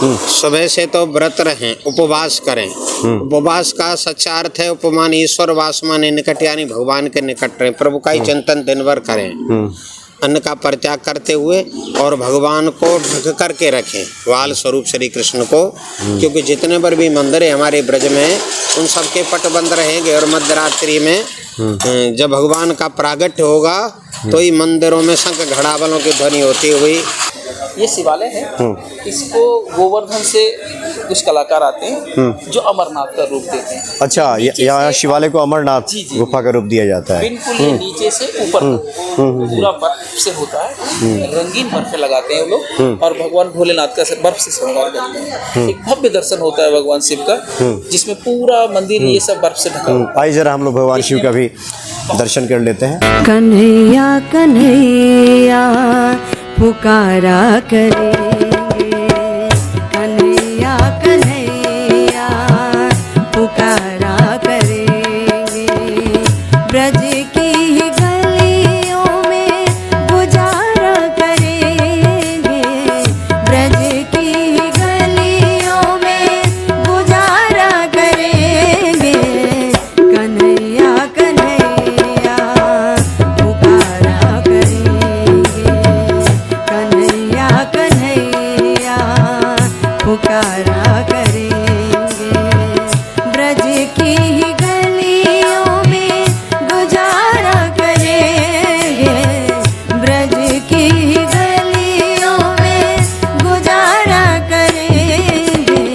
सुबह से तो व्रत रहें, उपवास करें। उपवास का सच्चा अर्थ है उपमान ईश्वर वासमान निकट, यानी भगवान के निकट रहें, प्रभु का ही चिंतन दिन भर करें, अन्न का परित्याग करते हुए, और भगवान को ढक करके रखें, वाल स्वरूप श्री कृष्ण को। क्योंकि जितने पर भी मंदिर है हमारे ब्रज में, उन सबके पट बंद रहेंगे, और मध्यरात्रि में जब भगवान का प्रागट्य होगा तो ही मंदिरों में शंख घड़ावलों की ध्वनि होती हुई। ये शिवालय है, इसको गोवर्धन से कुछ कलाकार आते हैं जो अमरनाथ का रूप देते हैं। अच्छा, यहाँ शिवालय को अमरनाथ गुफा का रूप दिया जाता है। बिल्कुल, ये नीचे से ऊपर पूरा बर्फ से होता है, रंगीन बर्फे लगाते हैं लोग, और भगवान भोलेनाथ का बर्फ से श्रृंगार करते हैं। एक भव्य दर्शन होता है भगवान शिव का, जिसमें पूरा मंदिर ये सब बर्फ से ढका। आइए जरा हम लोग भगवान शिव का भी दर्शन कर लेते हैं। कन्हैया कन्हैया पुकारा करेंगे, कन्हैया कन्हैया पुकारा करेंगे, ब्रज की ही गलियों में गुजारा करेंगे, ब्रज की ही गलियों में गुजारा करेंगे, कन्हैया कन्हैया पुकारा करेंगे, कन्हैया कन्हैया पुकारा करेंगे, ब्रज की ही गलियों में गुजारा करेंगे, ब्रज की ही गलियों में गुजारा करेंगे,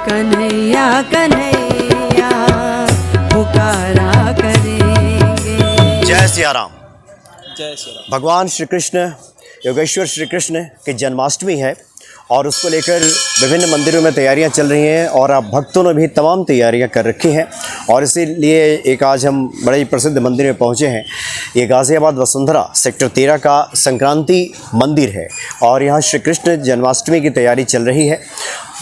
कन्हैया कन्हैया पुकारा करेंगे। जय सिया राम। जय श्री राम। भगवान श्री कृष्ण, योगेश्वर श्री कृष्ण की जन्माष्टमी है, और उसको लेकर विभिन्न मंदिरों में तैयारियां चल रही हैं, और अब भक्तों ने भी तमाम तैयारियां कर रखी हैं। और इसीलिए एक आज हम बड़े ही प्रसिद्ध मंदिर में पहुंचे हैं। ये गाज़ियाबाद वसुंधरा सेक्टर 13 का संक्रांति मंदिर है, और यहाँ श्री कृष्ण जन्माष्टमी की तैयारी चल रही है।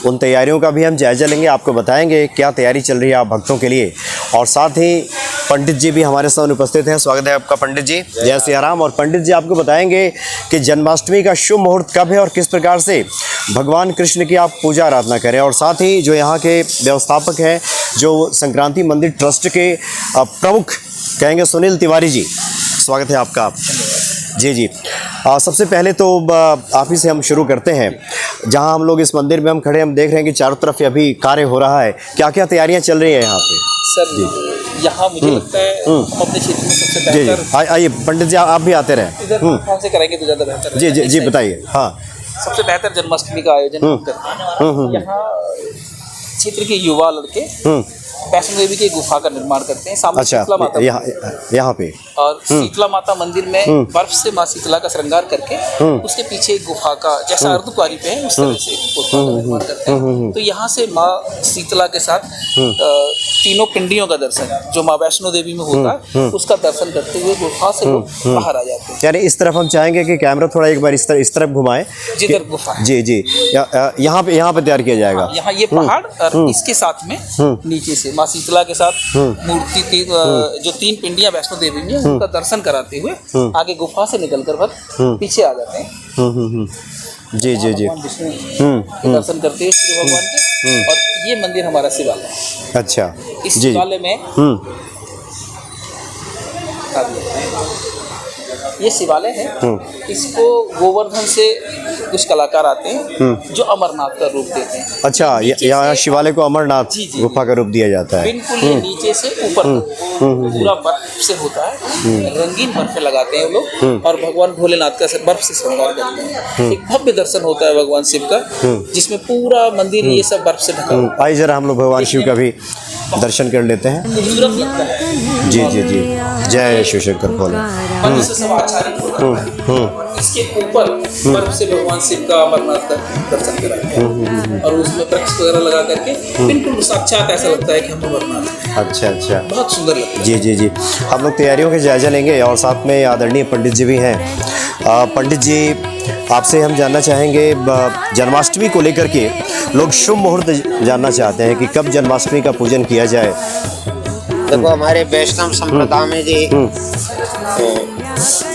उन तैयारियों का भी हम जायज़ा लेंगे, आपको बताएंगे क्या तैयारी चल रही है आप भक्तों के लिए। और साथ ही पंडित जी भी हमारे साथ उपस्थित हैं। स्वागत है आपका पंडित जी। जय सिया राम। और पंडित जी आपको बताएंगे कि जन्माष्टमी का शुभ मुहूर्त कब है और किस प्रकार से भगवान कृष्ण की आप पूजा आराधना करें। और साथ ही जो यहाँ के व्यवस्थापक हैं, जो संक्रांति मंदिर ट्रस्ट के प्रमुख कहेंगे, सुनील तिवारी जी, स्वागत है आपका। जी जी। सबसे पहले तो आप ही से हम शुरू करते हैं। जहाँ हम लोग इस मंदिर में हम खड़े, हम देख रहे हैं कि चारों तरफ अभी कार्य हो रहा है, क्या क्या तैयारियाँ चल रही हैं यहाँ पे? सर जी, यहाँ मुझे लगता है हम अपने क्षेत्र में सबसे जी जी। बेहतर, आइए पंडित जी, आप भी आते रहें। इधर कौन से करेंगे तो ज़्यादा बेहतर जी रहेगा। जी जी, बताइए। हाँ, सबसे बेहतर जन्माष्टमी का आयोजन करते हैं। यहाँ क्षेत्र के युवा लड़के वैष्णो देवी की गुफा का निर्माण करते हैं। सामने अच्छा, शीतला माता यहाँ पे, और शीतला माता मंदिर में बर्फ से माँ शीतला का श्रृंगार करके उसके पीछे एक गुफा का, जैसा अर्धकुंवारी पे है उस तरह से गुफा का निर्माण करते हैं। तो यहाँ से माँ शीतला के साथ तीनों पिंडियों का दर्शन जो माँ वैष्णो देवी में होता है, उसका दर्शन करते हुए गुफा से लोग बाहर आ जाते हैं। यानी इस तरफ हम चाहेंगे कि कैमरा थोड़ा एक बार इस तरफ घुमाएं, जिधर गुफा है। जी जी, यहाँ पे तैयार किया जाएगा। यहाँ ये पहाड़ और इसके साथ में नीचे से माँ शीतला के साथ मूर्ति जो 3 पिंडियां वैष्णो देवी में, उनका दर्शन कराते हुए आगे गुफा से निकलकर फिर पीछे आ जाते हैं। जी जी जी। भगवान विष्णु के दर्शन करते हैं सूर्य भगवान के। और ये मंदिर हमारा शिवालय है। अच्छा, इस जी। शिवालय में ये शिवालय है, इसको गोवर्धन से कुछ कलाकार आते हैं जो अमरनाथ का रूप देते हैं। अच्छा, यहाँ शिवालय को अमरनाथ गुफा का रूप दिया जाता है। बिल्कुल, ये नीचे से ऊपर पूरा बर्फ से होता है, रंगीन बर्फे लगाते हैं लोग, और भगवान भोलेनाथ का बर्फ से श्रृंगार करते हैं। एक भव्य दर्शन होता है भगवान शिव का, जिसमें पूरा मंदिर ये सब बर्फ से ढका। आइए जरा हम लोग भगवान शिव का भी दर्शन कर लेते हैं। खूबसूरत लगता है। जी जी जी। जय शिव शंकर भोले। मंदिर से सब आचार्य इसके ऊपर बर्फ से भगवान शिव का अमरनाथ का दर्शन कराते हैं, और उसमें वृक्ष वगैरह लगा करके बिल्कुल साक्षात ऐसा लगता है कि हम अमरनाथ हैं। अच्छा अच्छा, बहुत सुंदर लगता है। जी जी जी। हम लोग तैयारियों के जायजा लेंगे, और साथ में आदरणीय पंडित जी भी हैं। पंडित जी, आपसे हम जानना चाहेंगे, जन्माष्टमी को लेकर के लोग शुभ मुहूर्त जानना चाहते हैं कि कब जन्माष्टमी का पूजन किया जाए। देखो, हमारे वैष्णव संप्रदाय में जी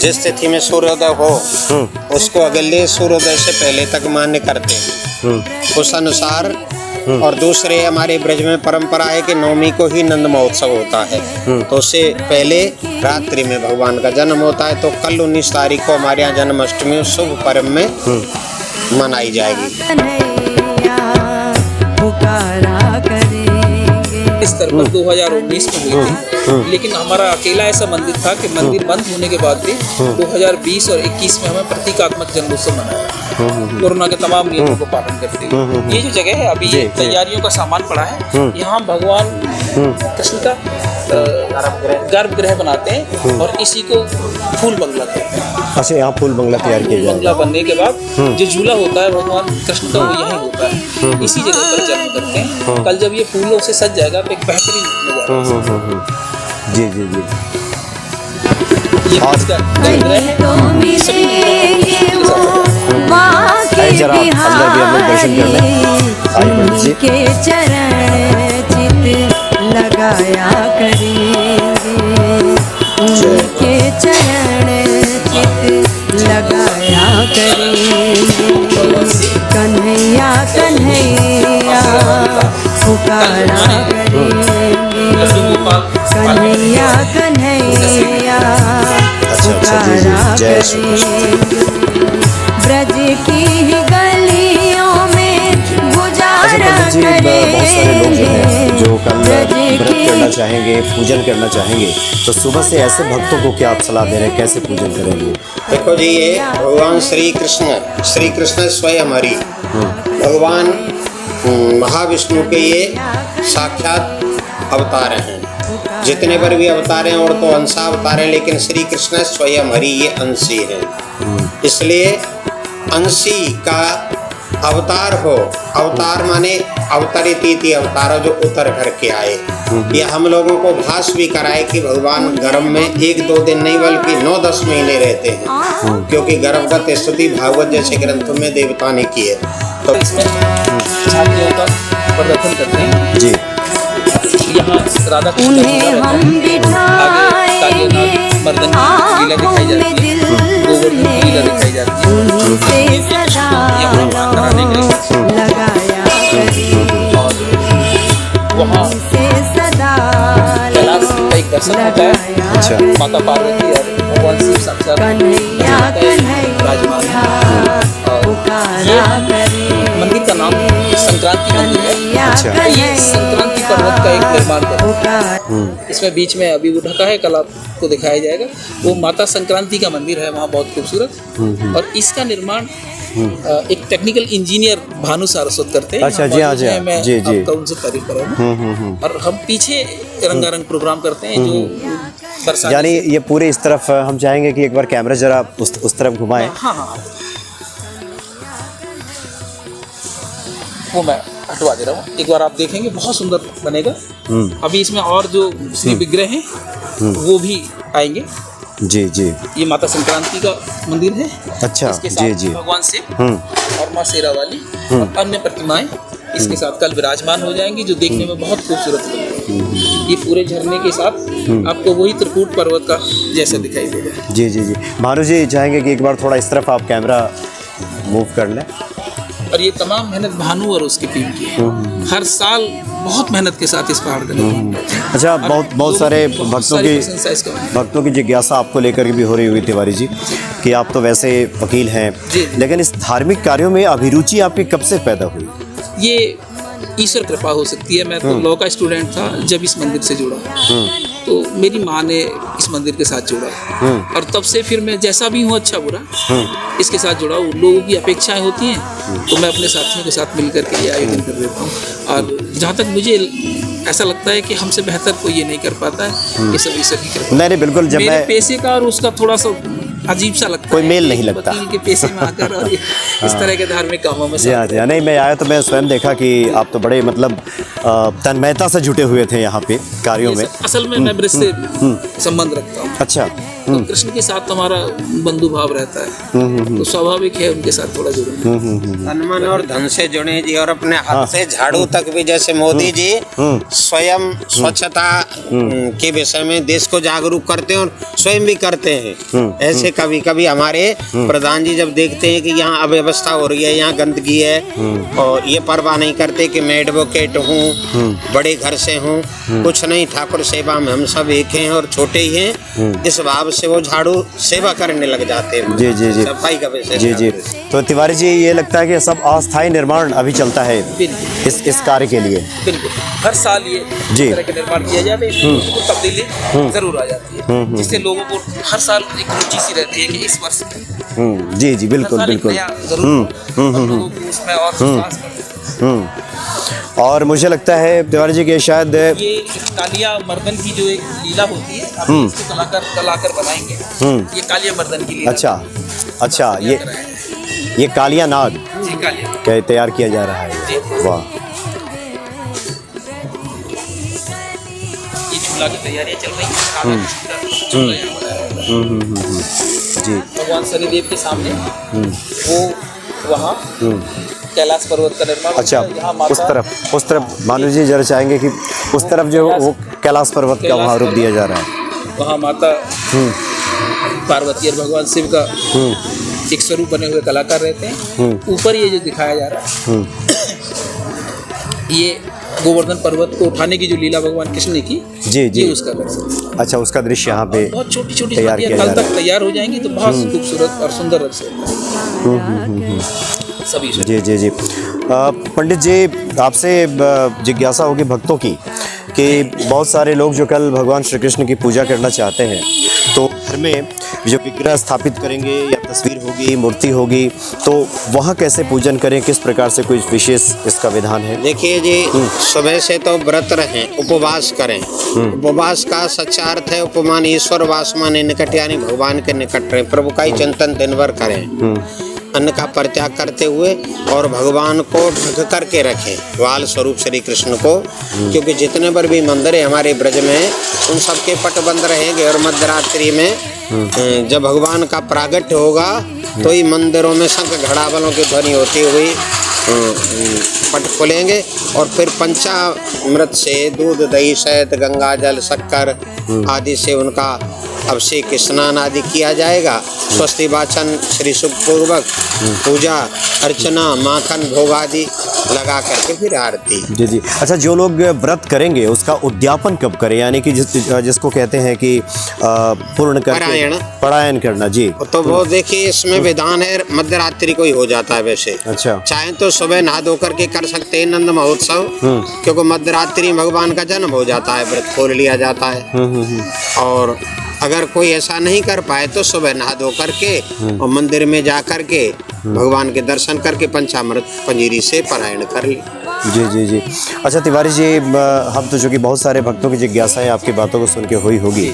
जिस तिथि में सूर्योदय हो उसको अगले सूर्योदय से पहले तक मान्य करते हैं। उस अनुसार और दूसरे हमारे ब्रज में परंपरा है कि नवमी को ही नंद महोत्सव होता है, तो उससे पहले रात्रि में भगवान का जन्म होता है। तो कल 19 तारीख को हमारे यहाँ जन्माष्टमी शुभ पर्व में मनाई जाएगी। इस स्तर पर 2019 में हुई थी, लेकिन हमारा अकेला ऐसा मंदिर था कि मंदिर बंद होने के बाद भी 2020 और 21 में हमें प्रतीकात्मक जन्मोत्सव मनाया कोरोना के तमाम नियमों को पालन करते हुए। ये जो जगह है अभी ये तैयारियों का सामान पड़ा है, यहाँ भगवान कृष्ण का गर्भगृह बनाते हैं और इसी को फूल बंगला कहते हैं। अच्छा, यहाँ फूल बंगला तैयार किया जाएगा। बंगला बनने के बाद जो झूला होता है भगवान कृष्ण का वो यही होता है, इसी जगह पर जन्म करते हैं। कल जब ये फूलों से सज जाएगा तो एक बेहतरीन नजारा। जी जी जी। ये इसका गर्भगृह है। आइए जरा अंदर भी हम लोग दर्शन कर लें। आइए पंडित जी। के चरण चित लगाया करेंगे, उनके चरण चित लगाया करेंगे। कन्हैया कन्हैया पुकारा करेंगे, कन्हैया कन्हैया पुकारा करेंगे। ब्रज की ही गलियों में गुजारा करेंगे। जो कल व्रत करना चाहेंगे, पूजन करना चाहेंगे, तो सुबह से ऐसे भक्तों को क्या आप सलाह दे रहे हैं, कैसे पूजन करेंगे? देखो जी, ये भगवान श्री कृष्ण स्वयं हरि भगवान महाविष्णु के ये साक्षात अवतार हैं। जितने पर भी अवतार हैं और तो अंशा अवतार हैं, लेकिन श्री कृष्ण स्वयं हरि ये अंशी हैं। इसलिए अंशी का अवतार हो, अवतार माने अवतरित अवतार जो उतर करके आए। ये हम लोगों को भास भी कराए कि भगवान गर्भ में 1-2 दिन नहीं बल्कि 9-10 महीने रहते हैं, क्योंकि गर्भगत स्तुति भागवत जैसे ग्रंथों में देवता ने की है। तो इसमें झांकियों का प्रदर्शन करते हैं जी। यहाँ राधा उन्हें हम बिठाएंगे मर्दन की लीला दिखाई जाती है, गोवर्धन की लीला दिखाई जाती है। उनसे सदा लगाया करेंगे, वहाँ उनसे सदा कैलाश का एक दर्शन होता है। अच्छा। माता पार्वती और भगवान शिव साक्षात कन्हैया कन्हैया पुकारा करेंगे। मंदिर का नाम संक्रांति मंदिर है। अच्छा। ये संक्रांति पर्वत का एक निर्माण कर, इसमें बीच में अभी वो ढका है, कल आपको दिखाया जाएगा। वो माता संक्रांति का मंदिर है, वहाँ बहुत खूबसूरत। और इसका निर्माण एक टेक्निकल इंजीनियर भानु सारस्वत करते हैं। अच्छा, जी हाँ, जी हाँ, मैं जी, जी। आपका उनसे तारीफ कर रहा हूँ। और हम पीछे रंगारंग प्रोग्राम करते हैं जो बरसात। यानी ये पूरे इस तरफ हम चाहेंगे कि एक बार कैमरा जरा उस तरफ घुमाएं। हाँ हाँ, वो मैं हटवा दे रहा हूँ, एक बार आप देखेंगे बहुत सुंदर बनेगा। अभी इसमें और जो श्री विग्रह हैं वो भी आएंगे। जी जी। ये माता संक्रांति का मंदिर है। अच्छा, इसके जी साथ जी। भगवान शिव और माँ शेरा वाली और अन्य प्रतिमाएं इसके साथ कल विराजमान हो जाएंगी, जो देखने में बहुत खूबसूरत लगेगी। ये पूरे झरने के साथ आपको वही त्रिकूट पर्वत का जैसा दिखाई देगा। जी जी जी। भानु जी चाहेंगे कि एक बार थोड़ा इस तरफ आप कैमरा मूव कर लें। और ये तमाम मेहनत भानु और उसकी टीम की है। हर साल बहुत मेहनत के साथ इस पहाड़ का निर्माण करते हैं। अच्छा, बहुत सारे भक्तों की जिज्ञासा आपको लेकर के भी हो रही होगी तिवारी जी, कि आप तो वैसे वकील हैं, लेकिन इस धार्मिक कार्यों में अभिरुचि आपकी कब से पैदा हुई? ये ईश्वर कृपा हो सकती है। मैं तो लॉ का स्टूडेंट था जब इस मंदिर से जुड़ा, तो मेरी माँ ने इस मंदिर के साथ जोड़ा, और तब से फिर मैं जैसा भी हूँ अच्छा बुरा इसके साथ जुड़ा हूँ। लोगों की अपेक्षाएं होती हैं तो मैं अपने साथियों के साथ मिलकर के ये आयोजन कर देता हूँ। और जहाँ तक मुझे ऐसा लगता है कि हमसे बेहतर कोई ये नहीं कर पाता है, ये सब ईश्वर की कृपा। नहीं बिल्कुल, जब मेरे पेशे का और उसका थोड़ा सा अजीब सा लगता है, कोई मेल नहीं लगता वकील के पेशे में आकर और इस तरह के धार्मिक कामों में। जी हाँ, नहीं मैं आया तो मैं स्वयं देखा कि आप तो बड़े मतलब तन्मयता से जुटे हुए थे यहाँ पे कार्यों में। असल में मैं ब्रज से संबंध रखता हूँ। अच्छा। तो कृष्ण के साथ हमारा बंधु भाव रहता है, तो स्वाभाविक है उनके साथ थोड़ा जुड़ना। तन मन और धन से जुड़े जी, और अपने हाथ से झाड़ू तक भी, जैसे मोदी जी स्वयं स्वच्छता के विषय में देश को जागरूक करते हैं और स्वयं भी करते हैं। ऐसे कभी कभी हमारे प्रधान जी जब देखते हैं कि यहाँ अव्यवस्था हो रही है, यहाँ गंदगी है, और ये परवाह नहीं करते कि मैं एडवोकेट हूँ, बड़े घर से हूँ, कुछ नहीं, ठाकुर सेवा में हम सब एक हैं और छोटे ही हैं, इस भाव से वो झाड़ू सेवा करने लग जाते हैं। जी जी जी, सफाई का विषय। जी जी। तो तिवारी जी, ये लगता है कि सब अस्थायी निर्माण अभी चलता है इस कार्य के लिए। बिल्कुल, हर साल ये जी। इस तरह के निर्माण किया जाता है, इसमें कुछ तब्दीली जरूर आ जाती है, जिससे लोगों को हर साल एक रुचि सी रहती है कि इस वर्ष जी जी, बिल्कुल बिल्कुल। उसमें और विश्वास बढ़ता है। और मुझे लगता है तिवारी जी कि शायद ये कालिया मर्दन की जो एक लीला होती है, अभी इसको कलाकार बनाएंगे। ये कालिया मर्दन की लीला। अच्छा अच्छा, ये कालिया नाग जी, कालिया क्या तैयार किया जा रहा है? वाह, ये झूला की तैयारियां चल रही हैं। जी। भगवान शनिदेव के सामने वो वहाँ कैलाश पर्वत का निर्माण। अच्छा, यहाँ माता उस तरफ मानो जी जरा चाहेंगे कि उस तरफ जो वो कैलाश पर्वत का वहाँ रूप दिया जा रहा है। वहाँ माता पार्वती और भगवान शिव का एक स्वरूप बने हुए कलाकार रहते हैं। ऊपर ये जो दिखाया जा रहा है, ये गोवर्धन पर्वत को उठाने की जो लीला भगवान कृष्ण ने की, जी जी, ये उसका दर्शन। अच्छा, उसका दृश्य यहाँ पे बहुत छोटी छोटी तैयार किया जा कल रहा तक तैयार हो जाएंगी, तो बहुत खूबसूरत और सुंदर रंग से सभी। जी जी जी। पंडित जी, आपसे जिज्ञासा होगी भक्तों की कि बहुत सारे लोग जो कल भगवान श्री कृष्ण की पूजा करना चाहते हैं, तो घर में जो विग्रह स्थापित करेंगे या तस्वीर होगी, मूर्ति होगी, तो वहाँ कैसे पूजन करें, किस प्रकार से कोई विशेष इसका विधान है? देखिए जी, सुबह से तो व्रत रहें, उपवास करें। उपवास का सच्चा अर्थ है उपमान ईश्वर वासमान निकट, यानी भगवान के निकट रहें, प्रभु का ही चिंतन दिन भर करें, अन्न का परित्याग करते हुए, और भगवान को ढक करके रखें, वाल स्वरूप श्री कृष्ण को, क्योंकि जितने पर भी मंदिर है हमारे ब्रज में, उन सबके पट बंद रहेंगे, और मध्यरात्रि में जब भगवान का प्रागट्य होगा तो ही मंदिरों में शंख घड़ावलों की ध्वनि होती हुई पट खुलेंगे, और फिर पंचामृत से दूध, दही, शहद, गंगा जल, शक्कर आदि से उनका अभिषेक, स्नान आदि किया जाएगा। स्वस्ति वाचन श्री शुभ पूर्वक पूजा अर्चना, माखन भोग आदि लगा करके फिर आरती। जी जी। अच्छा, जो लोग व्रत करेंगे उसका उद्यापन कब करें, यानी कि जिसको कहते हैं कि पूर्ण करके परायण करना? जी। तो वो देखिए, इसमें विधान है, मध्यरात्रि को ही हो जाता है वैसे। अच्छा। चाहे तो सुबह नहा धो करके कर सकते हैं नंद महोत्सव, क्योंकि मध्यरात्रि भगवान का जन्म हो जाता है, व्रत खोल लिया जाता है। और अगर कोई ऐसा नहीं कर पाए तो सुबह नहा धो करके और मंदिर में जा करके भगवान के दर्शन करके पंचामृत पंजीरी से पारायण कर ली। जी जी जी। अच्छा तिवारी जी, हम तो जो कि बहुत सारे भक्तों की जिज्ञासा है आपकी बातों को सुन के हुई होगी,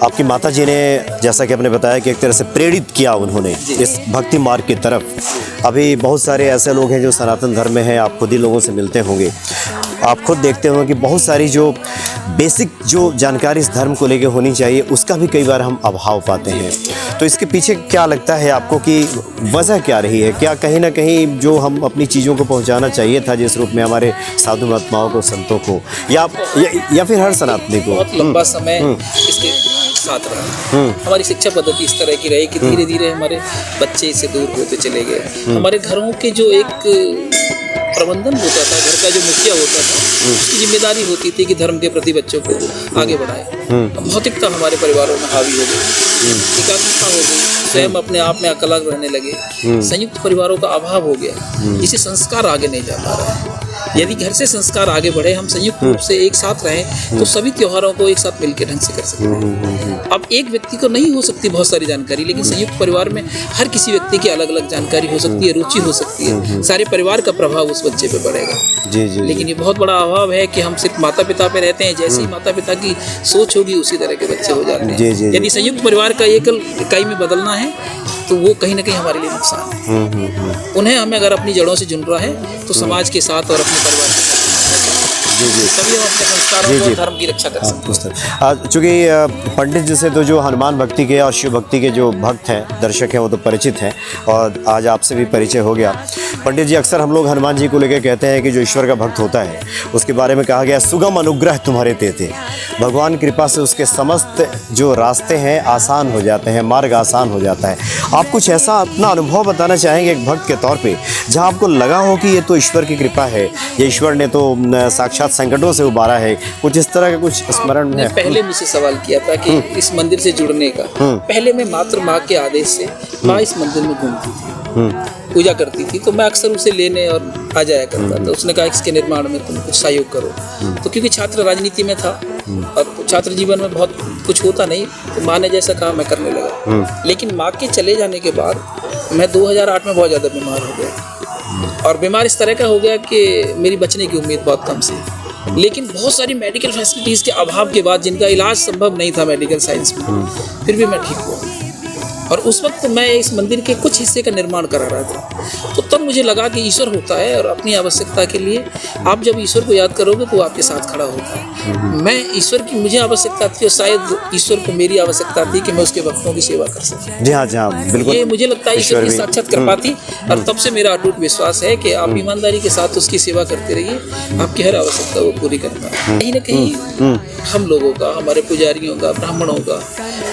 आपकी माता जी ने जैसा कि आपने बताया कि एक तरह से प्रेरित किया उन्होंने इस भक्ति मार्ग की तरफ। अभी बहुत सारे ऐसे लोग हैं जो सनातन धर्म में हैं, आप खुद ही लोगों से मिलते होंगे, आप खुद देखते होंगे कि बहुत सारी जो बेसिक जो जानकारी इस धर्म को लेके होनी चाहिए उसका भी कई बार हम अभाव पाते हैं। तो इसके पीछे क्या लगता है आपको कि वजह क्या रही है? क्या कहीं ना कहीं जो हम अपनी चीज़ों को पहुंचाना चाहिए था जिस रूप में हमारे साधु महात्माओं को, संतों को, या फिर हर सनातनी को? बहुत लंबा समय इसके साथ रहा। हमारी शिक्षा पद्धति इस तरह की रही कि धीरे धीरे हमारे बच्चे इससे दूर होते चले गए। हमारे घरों के जो एक प्रबंधन होता था, घर का जो मुखिया होता था, उसकी जिम्मेदारी होती थी कि धर्म के प्रति बच्चों को आगे बढ़ाए। भौतिकता हमारे परिवारों में हावी हो गई, एकात्मता हो गई, स्वयं अपने आप में अलग रहने लगे, संयुक्त परिवारों का अभाव हो गया, जिससे संस्कार आगे नहीं जा पा रहे। यदि घर से संस्कार आगे बढ़े, हम संयुक्त रूप से एक साथ रहें, तो सभी त्योहारों को एक साथ मिलकर ढंग से कर सकते हैं। अब एक व्यक्ति को नहीं हो सकती बहुत सारी जानकारी, लेकिन संयुक्त परिवार में हर किसी व्यक्ति की अलग अलग जानकारी हो सकती है, रुचि हो सकती है, सारे परिवार का प्रभाव उस बच्चे पे पड़ेगा। जी जी। लेकिन ये बहुत बड़ा अभाव है कि हम सिर्फ माता पिता पे रहते हैं, जैसे ही माता पिता की सोच होगी उसी तरह के बच्चे हो जाते हैं। यदि संयुक्त परिवार का एकल इकाई में बदलना है तो वो कहीं ना कहीं हमारे लिए नुकसान है। उन्हें हमें अगर अपनी जड़ों से जुड़ रहा है तो समाज के साथ और अपने परिवार के साथ तभी हम अपने संस्कारों को, धर्म की रक्षा कर सकते हैं। चूँकि पंडित जी से तो जो हनुमान भक्ति के और शिव भक्ति के जो भक्त हैं, दर्शक हैं, वो तो परिचित हैं और आज आपसे भी परिचय हो गया। पंडित जी, अक्सर हम लोग हनुमान जी को लेकर कहते हैं कि जो ईश्वर का भक्त होता है उसके बारे में कहा गया सुगम अनुग्रह तुम्हारे तेते, भगवान कृपा से उसके समस्त जो रास्ते हैं आसान हो जाते हैं, मार्ग आसान हो जाता है। आप कुछ ऐसा अपना अनुभव बताना चाहेंगे एक भक्त के तौर पे जहां आपको लगा हो कि ये तो ईश्वर की कृपा है, ये ईश्वर ने तो साक्षात संकटों से उबारा है, कुछ इस तरह का कुछ स्मरण है? पहले मुझसे सवाल किया था कि इस मंदिर से जुड़ने का, पहले मैं मात्र माँ के आदेश से माँ इस मंदिर में घूमती थी, पूजा करती थी, तो मैं अक्सर उसे लेने और आ जाया करता था। उसने कहा इसके निर्माण में तुम कुछ सहयोग करो, तो क्योंकि छात्र राजनीति में था और छात्र जीवन में बहुत कुछ होता नहीं, तो माँ ने जैसा कहा मैं करने लगा। लेकिन माँ के चले जाने के बाद मैं 2008 में बहुत ज़्यादा बीमार हो गया और बीमार इस तरह का हो गया कि मेरी बचने की उम्मीद बहुत कम सी, लेकिन बहुत सारी मेडिकल फैसिलिटीज़ के अभाव के बाद, जिनका इलाज संभव नहीं था मेडिकल साइंस में, फिर भी मैं ठीक हुआ। और उस वक्त मैं इस मंदिर के कुछ हिस्से का निर्माण करा रहा था, तो तब मुझे लगा कि ईश्वर होता है और अपनी आवश्यकता के लिए आप जब ईश्वर को याद करोगे तो आपके साथ खड़ा होता है। मैं ईश्वर की मुझे आवश्यकता थी और शायद ईश्वर को मेरी आवश्यकता थी कि मैं उसके भक्तों की सेवा कर सकूं। जी हाँ, बिल्कुल। ये मुझे लगता है ईश्वर की साक्षात कृपा थी और तब से मेरा अटूट विश्वास है कि आप ईमानदारी के साथ उसकी सेवा करते रहिए, आपकी हर आवश्यकता वो पूरी करना। कहीं ना कहीं हम लोगों का, हमारे पुजारियों का, ब्राह्मणों का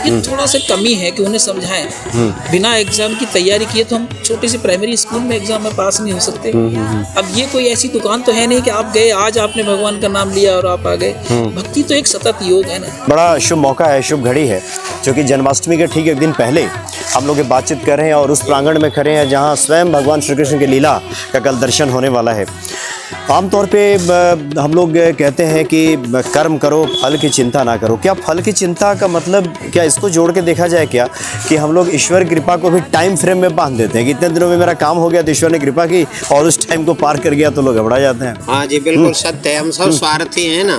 ये थोड़ा सा कमी है कि उन्हें समझाएं। बिना एग्जाम की तैयारी किए तो हम छोटे से प्राइमरी स्कूल में एग्जाम में पास नहीं हो सकते। अब ये कोई ऐसी दुकान तो है नहीं कि आप गए, आज आपने भगवान का नाम लिया और आप आ गए। भक्ति तो एक सतत योग है ना। बड़ा शुभ मौका है, शुभ घड़ी है, क्योंकि जन्माष्टमी के ठीक एक दिन पहले हम लोग बातचीत कर रहे हैं और उस प्रांगण में खड़े हैं जहां स्वयं भगवान श्री कृष्ण की लीला का कल दर्शन होने वाला है। आमतौर पे हम लोग कहते हैं कि कर्म करो, फल की चिंता ना करो। क्या फल की चिंता का मतलब, क्या इसको जोड़ के देखा जाए क्या कि हम लोग ईश्वर कृपा को भी टाइम फ्रेम में बांध देते हैं कि इतने दिनों में मेरा काम हो गया तो ईश्वर ने कृपा की, और उस टाइम को पार कर गया तो लोग घबरा जाते हैं? हाँ जी, बिल्कुल सत्य है। हम सब स्वार्थी हैं ना।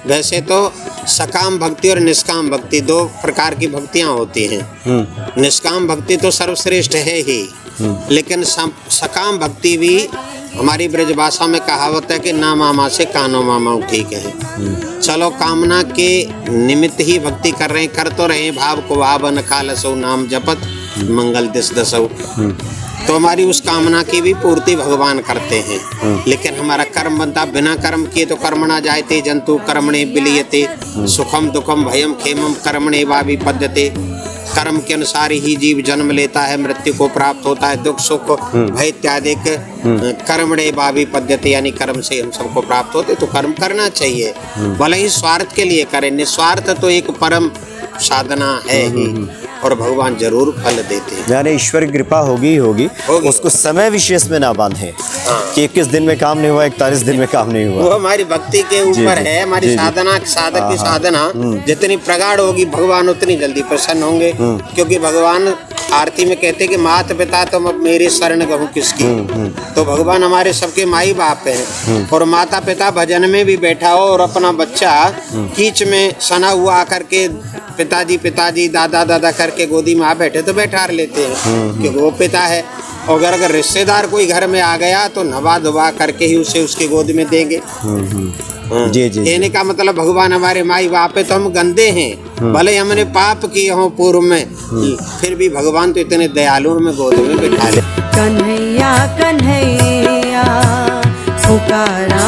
वैसे तो सकाम भक्ति और निष्काम भक्ति दो प्रकार की भक्तियाँ होती हैं। निष्काम भक्ति तो सर्वश्रेष्ठ है ही, लेकिन सकाम भक्ति भी हमारी ब्रजभाषा में कहावत है कि ना मामा से कानो मामा ठीक है। चलो कामना के निमित्त ही भक्ति कर रहे हैं, कर तो रहे भाव को भाव नखालसो नाम जपत मंगल दिस दसो, तो हमारी उस कामना की भी पूर्ति भगवान करते हैं। लेकिन हमारा कर्म बनता, बिना कर्म किए तो कर्मणा जायते जंतु कर्मणे विलीयते, सुखम दुखम भयम खेमम कर्मणे वा विपद्यते। कर्म के अनुसार ही जीव जन्म लेता है, मृत्यु को प्राप्त होता है, दुख सुख भय इत्यादि कर्मणे वा विपद्यते, यानी कर्म से हम सबको प्राप्त होते। तो कर्म करना चाहिए, भले ही स्वार्थ के लिए करें। निस्वार्थ तो एक परम साधना है ही, और भगवान जरूर फल देते हैं। यानी ईश्वर की कृपा होगी ही होगी, उसको समय विशेष में ना बांधे कि 21 दिन में काम नहीं हुआ, 41 दिन में काम नहीं हुआ। वो हमारी भक्ति के ऊपर है। हमारी साधना, साधक की साधना जितनी प्रगाढ़ होगी, भगवान उतनी जल्दी प्रसन्न होंगे। क्योंकि भगवान आरती में कहते कि माता पिता तुम अब मेरे शरण गहु किसकी। तो भगवान हमारे सबके माई बाप हैं, और माता पिता भजन में भी बैठा हो और अपना बच्चा कीच में सना हुआ आकर के पिताजी पिताजी दादा दादा करके गोदी में आ बैठे तो बैठा लेते हैं, क्योंकि वो पिता है। और अगर रिश्तेदार कोई घर में आ गया तो नवा धुवा करके ही उसे उसकी गोद में देंगे। जी जी, कहने का मतलब भगवान हमारे माई बाप है, तो हम गंदे हैं, भले हमने पाप किए हों पूर्व में, फिर भी भगवान तो इतने दयालु हमें गोद में बिठा ले। कन्हैया कन्हैया पुकारा